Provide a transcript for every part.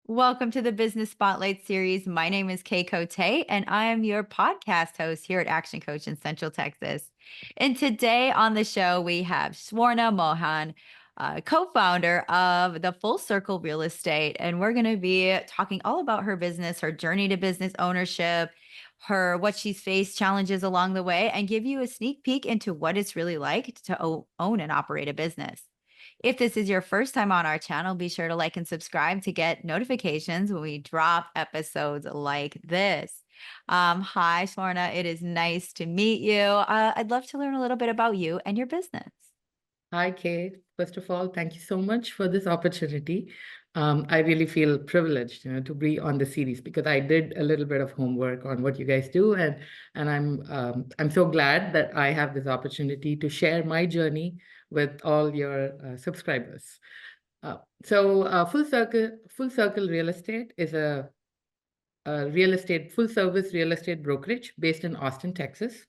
Welcome to the Business Spotlight series. My name is Kay Cote, and I am your podcast host here at Action Coach in Central Texas. And today on the show, we have Swarna Mohan, co founder of the Full Circle Real Estate. And we're going to be talking all about her business, her journey to business ownership, what she's faced, challenges along the way, and give you a sneak peek into what it's really like to own and operate a business. If this is your first time on our channel, be sure to like and subscribe to get notifications when we drop episodes like this. Hi, Swarna. It is nice to meet you. I'd love to learn a little bit about you and your business. Hi, Kate. First of all, thank you so much for this opportunity. I really feel privileged, to be on the series because I did a little bit of homework on what you guys do, and I'm so glad that I have this opportunity to share my journey with all your subscribers. Full Circle Real Estate is a full service real estate brokerage based in Austin, Texas.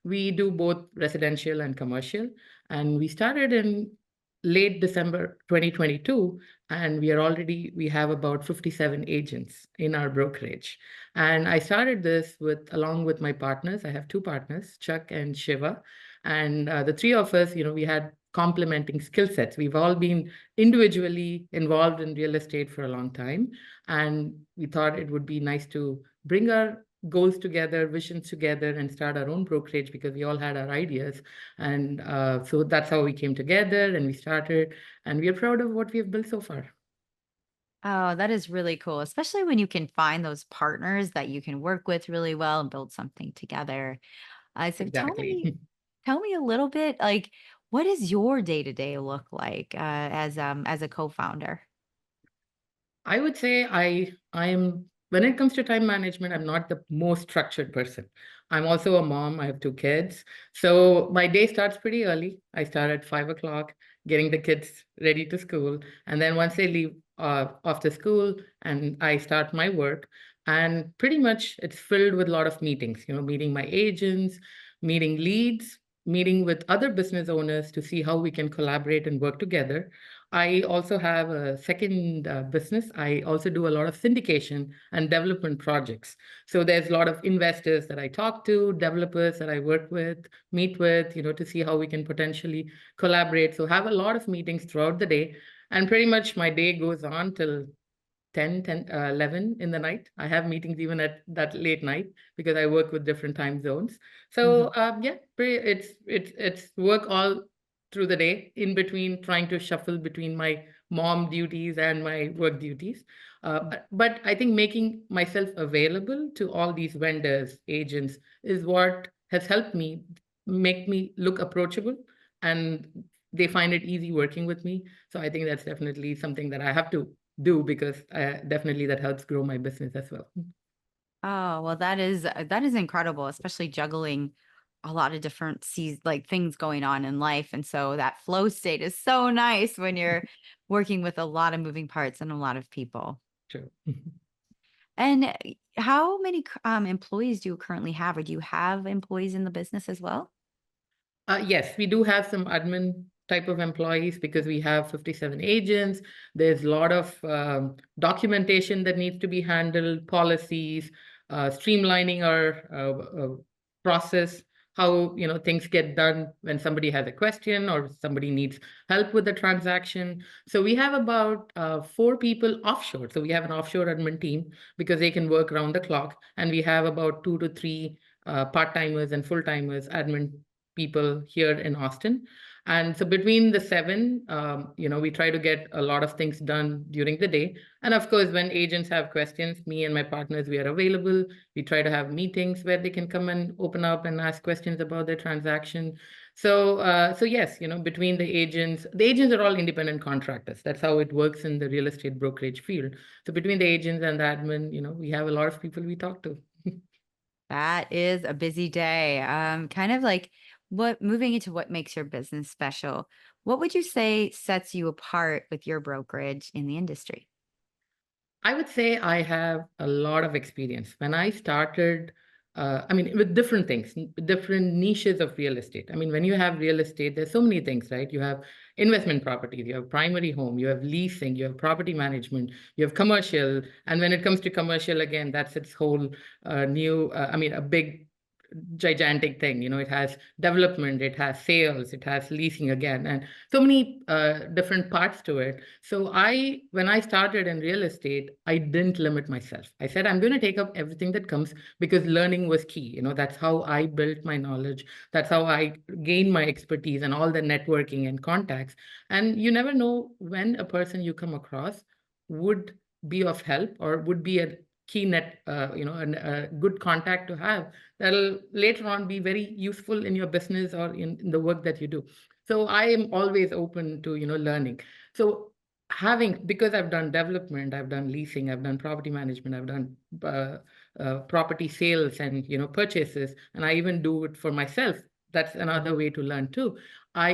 We do both residential and commercial. And we started in late December 2022, and we have about 57 agents in our brokerage. And I started this along with my partners. I have two partners, Chuck and Shiva. And the three of us, we had complementing skill sets. We've all been individually involved in real estate for a long time. And we thought it would be nice to bring our goals together, visions together, and start our own brokerage because we all had our ideas. And so that's how we came together and we started. And we are proud of what we have built so far. Oh, that is really cool, especially when you can find those partners that you can work with really well and build something together. So Exactly. tell me a little bit, like, what does your day to day look like as a co-founder? I would say I am when it comes to time management, I'm not the most structured person. I'm also a mom. I have two kids. So my day starts pretty early. I start at 5 o'clock, getting the kids ready to school. And then once they leave off to school and I start my work, and pretty much it's filled with a lot of meetings, meeting my agents, meeting leads, meeting with other business owners to see how we can collaborate and work together. I also have a second business. I also do a lot of syndication and development projects. So there's a lot of investors that I talk to, developers that I work with, meet with, to see how we can potentially collaborate. So have a lot of meetings throughout the day. And pretty much my day goes on till 11 in the night. I have meetings even at that late night because I work with different time zones. So yeah, it's work all through the day, in between trying to shuffle between my mom duties and my work duties. But I think making myself available to all these vendors, agents, is what has helped me make me look approachable, and they find it easy working with me. So I think that's definitely something that I have to do because definitely that helps grow my business as well. Oh, well, that is incredible, especially juggling a lot of different like things going on in life. And so that flow state is so nice when you're working with a lot of moving parts and a lot of people. True. And how many employees do you currently have, or do you have employees in the business as well? Yes, we do have some admin type of employees because we have 57 agents. There's a lot of documentation that needs to be handled, policies, streamlining our process, how things get done when somebody has a question or somebody needs help with the transaction. So we have about 4 people offshore. So we have an offshore admin team because they can work around the clock, and we have about 2 to 3 part-timers and full-timers admin people here in Austin. And so between the seven, we try to get a lot of things done during the day. And of course, when agents have questions, me and my partners, we are available. We try to have meetings where they can come and open up and ask questions about their transaction. So yes, between the agents are all independent contractors. That's how it works in the real estate brokerage field. So between the agents and the admin, we have a lot of people we talk to. That is a busy day. Kind of like what moving into what makes your business special. What would you say sets you apart with your brokerage in the industry? I would say I have a lot of experience. When I started I mean, with different things, different niches of real estate. I mean, when you have real estate, there's so many things, right? You have investment properties, you have primary home, you have leasing, you have property management, you have commercial. And when it comes to commercial, again, that's its whole I mean, a big gigantic thing. It has development, it has sales, it has leasing again, and so many different parts to it. So when I started in real estate, I didn't limit myself. I said, I'm going to take up everything that comes, because learning was key. That's how I built my knowledge. That's how I gained my expertise and all the networking and contacts. And you never know when a person you come across would be of help or would be a key a good contact to have, that'll later on be very useful in your business or in the work that you do. So I am always open to, learning. So because I've done development, I've done leasing, I've done property management, I've done property sales and, purchases, and I even do it for myself. That's another way to learn too. I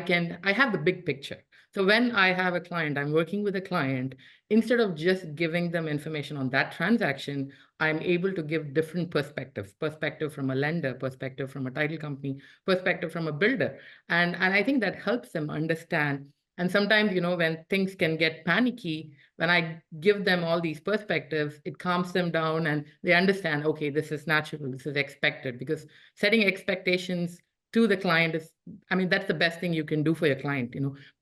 have the big picture. So when I have a client, I'm working with a client, instead of just giving them information on that transaction, I'm able to give different perspective from a lender, perspective from a title company, perspective from a builder. And I think that helps them understand. And sometimes, when things can get panicky, when I give them all these perspectives, it calms them down and they understand, okay, this is natural, this is expected. Because setting expectations to the client is, I mean, that's the best thing you can do for your client,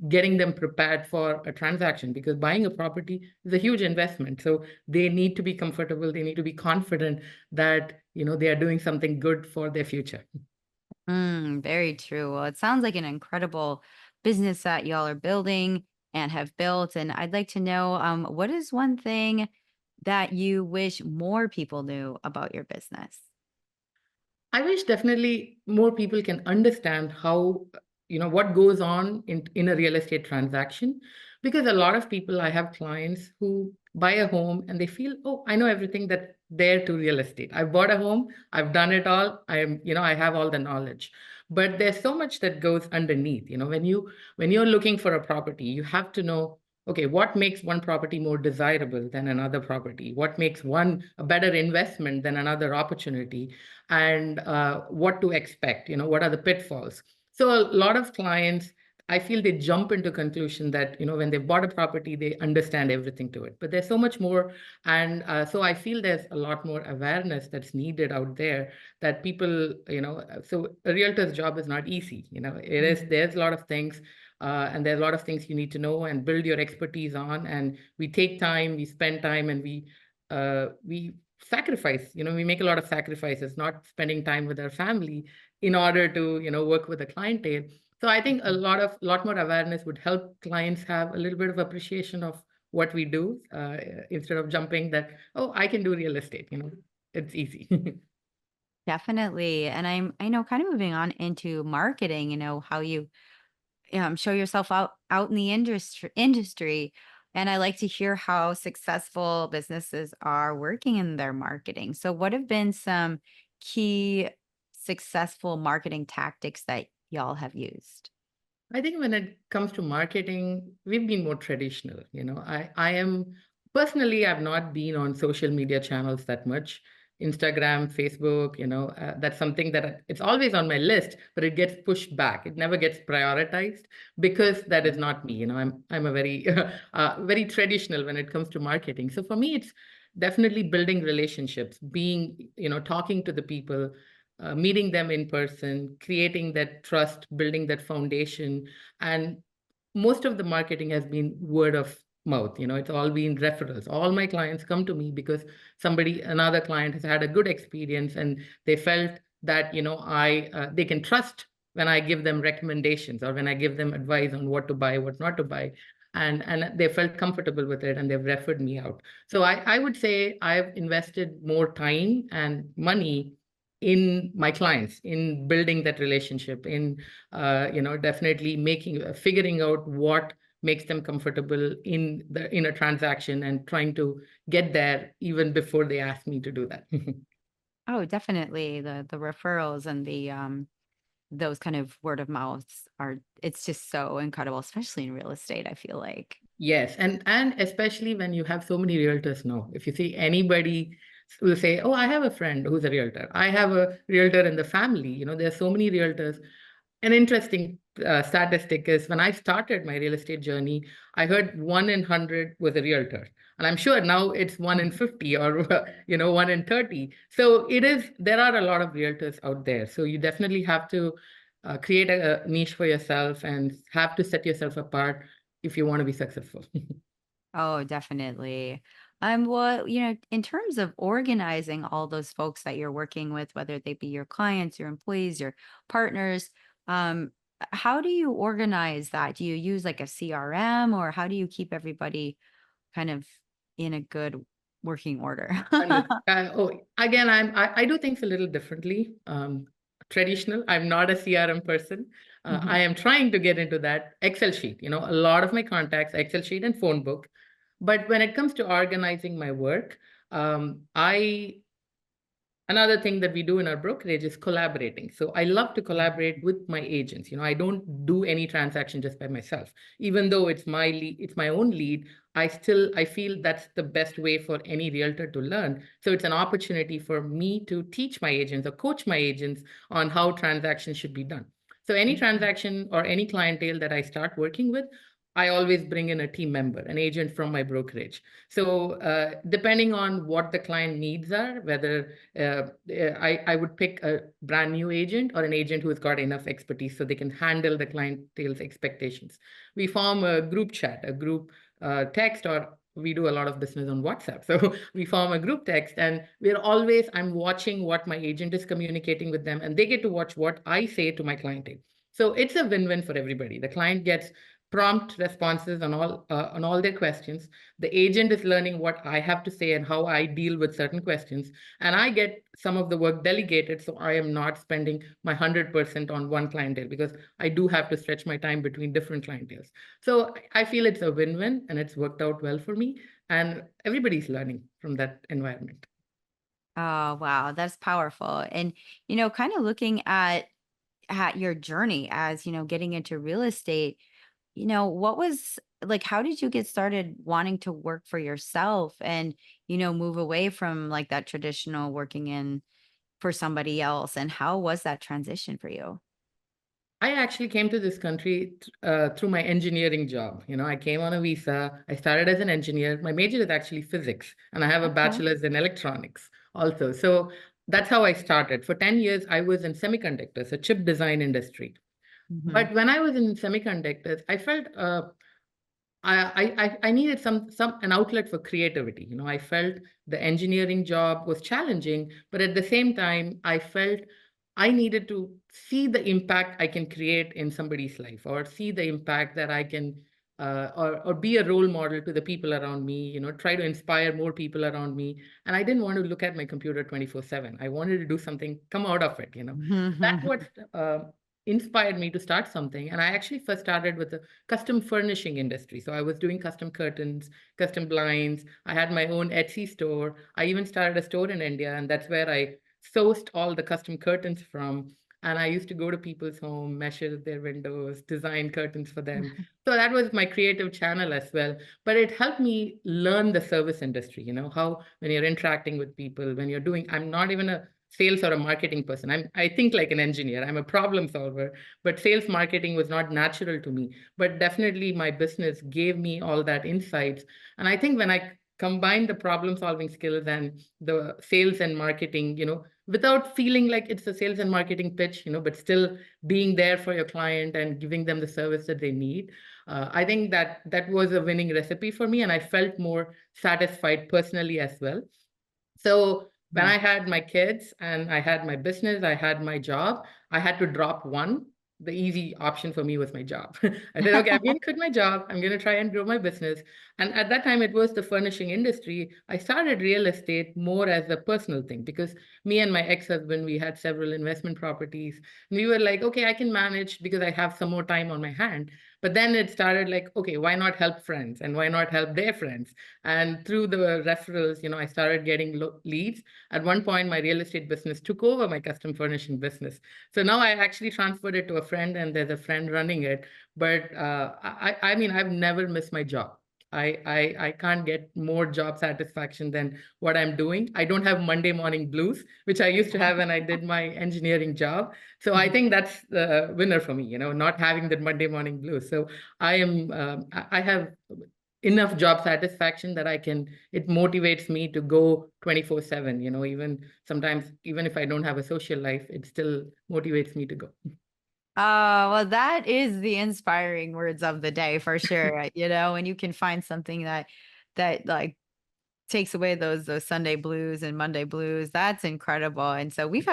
getting them prepared for a transaction, because buying a property is a huge investment. So they need to be comfortable, they need to be confident that, they are doing something good for their future. Very true. Well, it sounds like an incredible business that y'all are building and have built. And I'd like to know, what is one thing that you wish more people knew about your business? I wish definitely more people can understand how, what goes on in a real estate transaction. Because a lot of people, I have clients who buy a home and they feel, oh, I know everything that there to real estate. I bought a home, I've done it all. I have all the knowledge. But there's so much that goes underneath. When you're looking for a property, you have to know, okay, what makes one property more desirable than another property? What makes one a better investment than another opportunity? And what to expect, what are the pitfalls. So a lot of clients, I feel they jump into conclusion that, when they bought a property, they understand everything to it. But there's so much more. And so I feel there's a lot more awareness that's needed out there, that people, so a realtor's job is not easy. There's a lot of things. And there's a lot of things you need to know and build your expertise on. And we take time, we spend time, and we sacrifice. We make a lot of sacrifices, not spending time with our family in order to, work with a clientele. So I think a lot more awareness would help clients have a little bit of appreciation of what we do, instead of jumping that, oh, I can do real estate. It's easy. Definitely. And I know, kind of moving on into marketing, how you show yourself out in the industry. And I like to hear how successful businesses are working in their marketing. So what have been some key successful marketing tactics that y'all have used? I think when it comes to marketing, we've been more traditional. I am personally, I've not been on social media channels that much. Instagram, Facebook, that's something that it's always on my list, but it gets pushed back. It never gets prioritized, because that is not me. I'm a very, very traditional when it comes to marketing. So for me, it's definitely building relationships, being, talking to the people, meeting them in person, creating that trust, building that foundation. And most of the marketing has been word of mouth. It's all been referrals. All my clients come to me because another client has had a good experience, and they felt that, they can trust when I give them recommendations or when I give them advice on what to buy, what not to buy. And they felt comfortable with it, and they've referred me out. So I would say I've invested more time and money in my clients, in building that relationship, in definitely figuring out what makes them comfortable in a transaction, and trying to get there even before they ask me to do that. Oh, definitely. The referrals and the those kind of word of mouths are, it's just so incredible, especially in real estate, I feel like. Yes, and especially when you have so many realtors now. If you see anybody will say, oh, I have a friend who's a realtor. I have a realtor in the family. There's so many realtors. An interesting statistic is when I started my real estate journey, I heard 1 in 100 was a realtor. And I'm sure now it's 1 in 50 or 1 in 30. So there are a lot of realtors out there. So you definitely have to create a niche for yourself and have to set yourself apart if you want to be successful. Oh, definitely. Well, in terms of organizing all those folks that you're working with, whether they be your clients, your employees, your partners, um, how do you organize that? Do you use like a CRM, or how do you keep everybody kind of in a good working order? Again, I do things a little differently. Traditional. I'm not a CRM person. I Mhm. am trying to get into that Excel sheet. A lot of my contacts, Excel sheet and phone book. But when it comes to organizing my work, I another thing that we do in our brokerage is collaborating. So I love to collaborate with my agents. I don't do any transaction just by myself. Even though it's my lead, it's my own lead, I feel that's the best way for any realtor to learn. So it's an opportunity for me to teach my agents or coach my agents on how transactions should be done. So any Mhm. transaction or any clientele that I start working with, I always bring in a team member, an agent from my brokerage. So depending on what the client needs are, whether I would pick a brand new agent or an agent who has got enough expertise so they can handle the clientele's expectations. We form a group chat, a group text, or we do a lot of business on WhatsApp. So we form a group text, and I'm watching what my agent is communicating with them, and they get to watch what I say to my clientele. So it's a win-win for everybody. The client gets prompt responses on all their questions. The agent is learning what I have to say and how I deal with certain questions, and I get some of the work delegated, so I am not spending my 100% on one clientele because I do have to stretch my time between different clienteles. So I feel it's a win-win, and it's worked out well for me, and everybody's learning from that environment. Oh, wow, that's powerful. And kind of looking at your journey as getting into real estate, what was like, how did you get started wanting to work for yourself and move away from like that traditional working in for somebody else, and how was that transition for you? I actually came to this country through my engineering job. I came on a visa. I started as an engineer. My major is actually physics, and I have a Okay. bachelor's in electronics also. So that's how I started. For 10 years, I was in semiconductors, a chip design industry. Hmm. But when I was in semiconductors, I felt I needed some an outlet for creativity. I felt the engineering job was challenging, but at the same time, I felt I needed to see the impact I can create in somebody's life, or see the impact that I can, or be a role model to the people around me. Try to inspire more people around me. And I didn't want to look at my computer 24/7. I wanted to do something, come out of it. That's what inspired me to start something. And I actually first started with the custom furnishing industry. So I was doing custom curtains, custom blinds. I had my own Etsy store. I even started a store in India, and that's where I sourced all the custom curtains from. And I used to go to people's home, measure their windows, design curtains for them. So that was my creative channel as well. But it helped me learn the service industry, how when you're interacting with people, when you're doing, I'm not even a sales or a marketing person. I think like an engineer. I'm a problem solver, but sales marketing was not natural to me. But definitely my business gave me all that insights. And I think when I combine the problem solving skills and the sales and marketing, without feeling like it's a sales and marketing pitch, but still being there for your client and giving them the service that they need. I think that was a winning recipe for me, and I felt more satisfied personally as well. So when I had my kids and I had my business, I had my job, I had to drop one. The easy option for me was my job. I said, okay, I'm going to quit my job. I'm going to try and grow my business. And at that time, it was the furnishing industry. I started real estate more as a personal thing because me and my ex-husband, we had several investment properties. And we were like, okay, I can manage because I have some more time on my hand. But then it started like, okay, why not help friends and why not help their friends? And through the referrals, I started getting leads. At one point, my real estate business took over my custom furnishing business. So now I actually transferred it to a friend, and there's a friend running it. But I mean, I've never missed my job. I can't get more job satisfaction than what I'm doing. I don't have Monday morning blues, which I used to have when I did my engineering job. So I think that's the winner for me, not having that Monday morning blues. So I have enough job satisfaction that it motivates me to go 24/7, even sometimes, even if I don't have a social life, it still motivates me to go. Well, that is the inspiring words of the day for sure. When you can find something that like takes away those Sunday blues and Monday blues. That's incredible. And so we've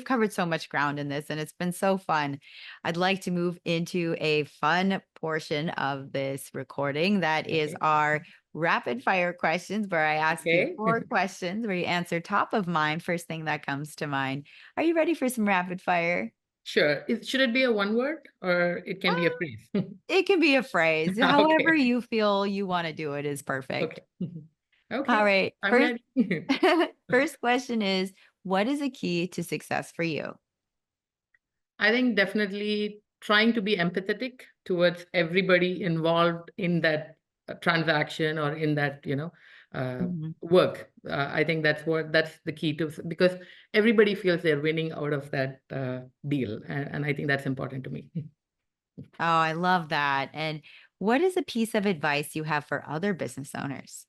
covered so much ground in this and it's been so fun. I'd like to move into a fun portion of this recording that is Okay. our rapid fire questions where I ask you Okay. 4 questions where you answer top of mind, first thing that comes to mind. Are you ready for some rapid fire? Sure. Should it be a one word or it can be a phrase? It can be a phrase. However Okay. you feel you want to do it is perfect. Okay. Okay. All right. I'm First ready. first question is, what is a key to success for you? I think definitely trying to be empathetic towards everybody involved in that transaction or in that, Mhm. work. I think that's the key to, because everybody feels they're winning out of that deal. And I think that's important to me. Oh, I love that. And what is a piece of advice you have for other business owners?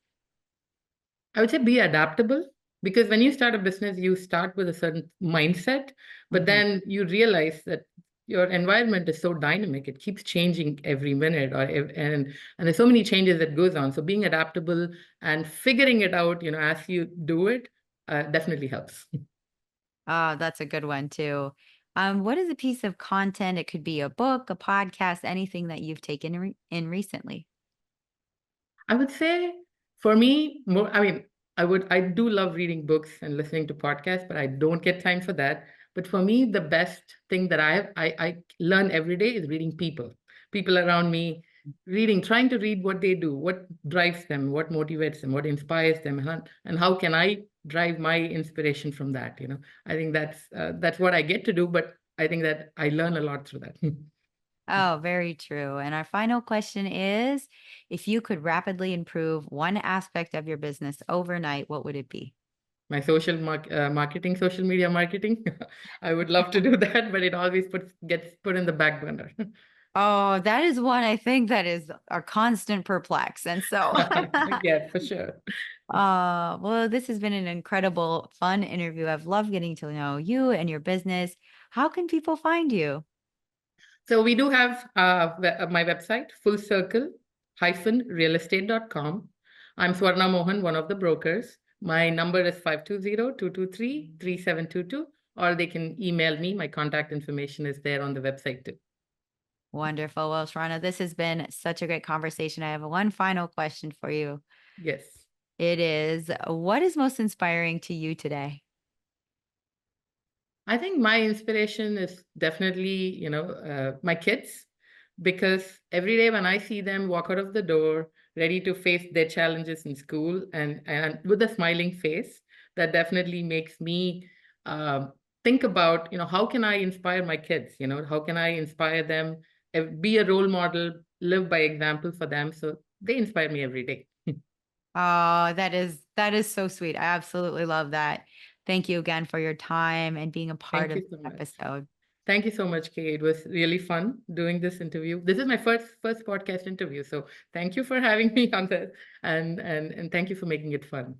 I would say be adaptable, because when you start a business, you start with a certain mindset, but Mhm. then you realize that your environment is so dynamic; it keeps changing every minute, and there's so many changes that goes on. So being adaptable and figuring it out, as you do it, definitely helps. Oh, that's a good one too. What is a piece of content? It could be a book, a podcast, anything that you've taken in recently. I would say for me, more, I mean, I do love reading books and listening to podcasts, but I don't get time for that. But for me, the best thing that I learn every day is reading people around me, trying to read what they do, what drives them, what motivates them, what inspires them, and how can I drive my inspiration from that? I think that's what I get to do, but I think that I learn a lot through that. Oh, very true. And our final question is, if you could rapidly improve one aspect of your business overnight, what would it be? My marketing, social media marketing. I would love to do that, but it always gets put in the back burner. Oh, that is one I think that is a constant perplex. And so, Yeah, for sure. well, this has been an incredible, fun interview. I've loved getting to know you and your business. How can people find you? So we do have my website, fullcircle-realestate.com. I'm Swarna Mohan, one of the brokers. My number is 520-223-3722, or they can email me. My contact information is there on the website too. Wonderful. Well, Sharana, this has been such a great conversation. I have one final question for you. Yes. It is, what is most inspiring to you today? I think my inspiration is definitely, my kids, because every day when I see them walk out of the door, ready to face their challenges in school and with a smiling face, that definitely makes me think about, how can I inspire my kids? How can I inspire them, be a role model, live by example for them. So they inspire me every day. Oh, that is so sweet. I absolutely love that. Thank you again for your time and being a part Thank of you so this much. episode. Thank you so much, Kay. It was really fun doing this interview. This is my first podcast interview, so thank you for having me on this, and thank you for making it fun.